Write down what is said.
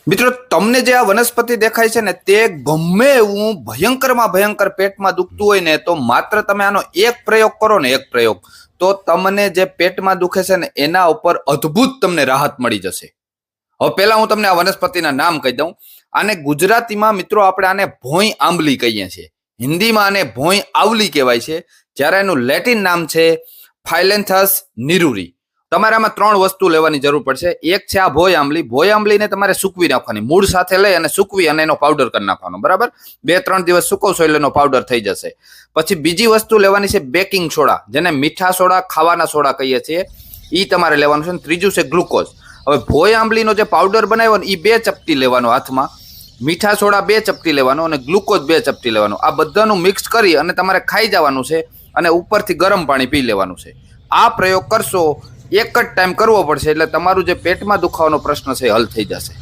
મિત્રો, તમને જે આ વનસ્પતિ દેખાય છે ને, તે ગમે એવું ભયંકરમાં ભયંકર પેટમાં દુખતું હોય ને, તો માત્ર તમે આનો એક પ્રયોગ કરો ને, એક પ્રયોગ, તો તમને જે પેટમાં દુખે છે ને એના ઉપર અદ્ભુત તમને રાહત મળી જશે. હવે પહેલા હું તમને આ વનસ્પતિના નામ કહી દઉં. આને ગુજરાતીમાં મિત્રો આપણે આને ભોંય આંબલી કહીએ છીએ. હિન્દીમાં આને ભોંય આવલી કહેવાય છે. જ્યારે એનું લેટિન નામ છે ફાઇલેન્થસ નિરુરી. તમારે આમાં ત્રણ વસ્તુ લેવાની જરૂર પડશે. એક છે આ ભોય આંબલી. ભોય આંબલીને તમારે સૂકવી નાખવાની, મૂળ સાથે લઈ અને સૂકવી અને એનો પાવડર કરી નાખવાનો. બરાબર, 2-3 દિવસ સૂકવશો એટલે એનો પાવડર થઈ જશે. પછી બીજી વસ્તુ લેવાની છે બેકિંગ સોડા, જેને મીઠા સોડા, ખાવાના સોડા કહીએ છીએ. એ તમારે લેવાનું છે. ત્રીજું છે ગ્લુકોઝ. હવે ભોય આંબલીનો જે પાવડર બનાવ્યો ને, એ 2 ચપટી લેવાનો હાથમાં, મીઠા સોડા 2 ચપટી લેવાનો અને ગ્લુકોઝ 2 ચપટી લેવાનો. આ બધાનું મિક્સ કરી અને તમારે ખાઈ જવાનું છે અને ઉપરથી ગરમ પાણી પી લેવાનું છે. આ પ્રયોગ કરશો, એક જ ટાઈમ કરવો પડશે, એટલે તમારું જે પેટમાં દુખાવાનો પ્રશ્ન છે હલ થઈ જશે.